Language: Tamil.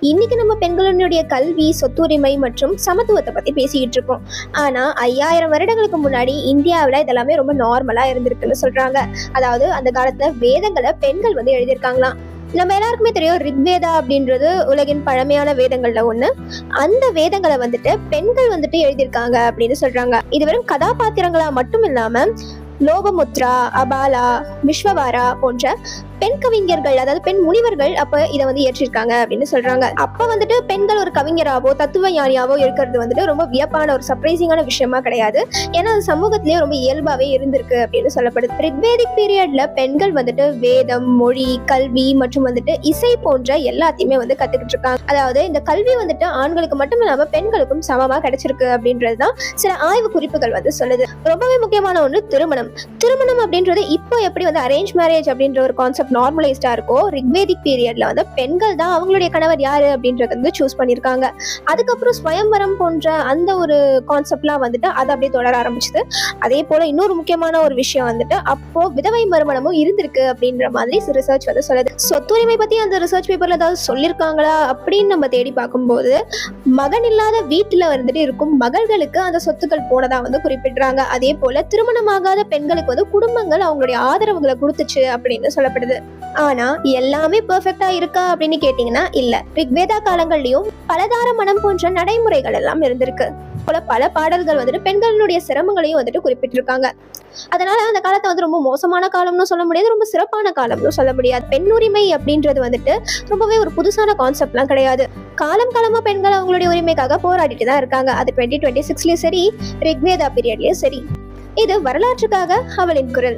இன்னைக்கு நம்ம பெண்களுடைய கல்வி, சொத்துரிமை மற்றும் சமத்துவத்தை பத்தி பேசிக்கிட்டு இருக்கோம். ஆனா 5000 வருடங்களுக்கு முன்னாடி இந்தியாவில் இதெல்லாமே ரொம்ப நார்மலா இருந்திருக்குன்னு சொல்றாங்க. அதாவது அந்த காலத்துல வேதங்களை பெண்கள் எழுதியிருக்காங்களாம். நம்ம எல்லாருக்குமே தெரியும், ரிக்வேதா அப்படின்றது உலகின் பழமையான வேதங்கள்ல ஒண்ணு. அந்த வேதங்களை பெண்கள் எழுதியிருக்காங்க அப்படின்னு சொல்றாங்க. இது வெறும் கதாபாத்திரங்களா மட்டும் இல்லாம லோபமுத்ரா, அபாலா, விஸ்வவாரா போன்ற பெண் கவிஞர்கள், அதாவது பெண் முனிவர்கள் அப்ப இதை ஏற்றிருக்காங்க அப்படின்னு சொல்றாங்க. அப்ப பெண்கள் ஒரு கவிஞராவோ தத்துவ ஞானியாவோ இருக்கிறது ரொம்ப வியப்பான ஒரு சர்ப்ரைசிங்கான விஷயமா கிடையாது. ஏன்னா அது சமூகத்திலேயே ரொம்ப இயல்பாவே இருந்திருக்கு அப்படின்னு சொல்லப்படுது. ரிக்வேதிக் பீரியட்ல பெண்கள் வேதம், மொழி, கல்வி மற்றும் இசை போன்ற எல்லாத்தையுமே கத்துக்கிட்டு இருக்காங்க. அதாவது இந்த கல்வி ஆண்களுக்கு மட்டும் இல்லாம பெண்களுக்கும் சமமா கிடைச்சிருக்கு அப்படின்றதுதான் சில ஆய்வு குறிப்புகள் சொல்லுது. ரொம்பவே முக்கியமான ஒன்று திருமணம். திருமணம் அப்படின்றது இப்போ எப்படி அரேஞ்ச் மேரேஜ் அப்படின்ற ஒரு கான்செப்ட் நார்மலைஸ்டா இருக்கோ, ரிக்வேதிக் பீரியட்ல பெண்கள் தான் அவங்களுடைய கணவர் யாரு அப்படின்றத சூஸ் பண்ணிருக்காங்க. அதுக்கப்புறம் ஸ்வயம்வரம் போன்ற அந்த ஒரு கான்செப்ட்லாம் அது அப்படியே தொடர ஆரம்பிச்சது. அதே போல இன்னொரு முக்கியமான ஒரு விஷயம் அப்போ விதவை மறுமணமும் இருந்திருக்கு அப்படின்ற மாதிரி ரிசர்ச் சொல்லுது. சொத்துரிமை பத்தி அந்த ரிசர்ச் பேப்பர்ல ஏதாவது சொல்லியிருக்காங்களா அப்படின்னு நம்ம தேடி பார்க்கும்போது, மகன் இல்லாத வீட்டுல இருக்கும் மகள்களுக்கு அந்த சொத்துக்கள் போனதா குறிப்பிடுறாங்க. அதே போல திருமணமாகாத பெண்களுக்கு குடும்பங்கள் அவங்களுடைய ஆதரவுகளை கொடுத்துச்சு அப்படின்னு சொல்லப்படுது. ஆனா எல்லாமே பெர்ஃபெக்ட்டா இருக்கா அப்படின்னு கேட்டீங்கன்னா இல்ல. ரிக்வேதா காலங்கள்லயும் பலதார மனம் போன்ற நடைமுறைகள் எல்லாம் இருந்திருக்கு. போல பல பாடல்கள் பெண்களுடைய சிரமங்களையும் குறிப்பிட்டிருக்காங்க. அதனால அந்த காலத்தை ரொம்ப மோசமான காலம்னு சொல்ல முடியாது, ரொம்ப சிறப்பான காலம்னு சொல்ல முடியாது. பெண் உரிமை அப்படின்றது ரொம்பவே ஒரு புதுசான கான்செப்ட்லாம் கிடையாது. காலம் காலமா பெண்கள் அவங்களுடைய உரிமைக்காக போராடிட்டு தான் இருக்காங்க. அது 2026லயும் சரி, ரிக்வேதா பீரியட்லயும் சரி. இது வரலாற்றுக்காக அவளின் குரல்.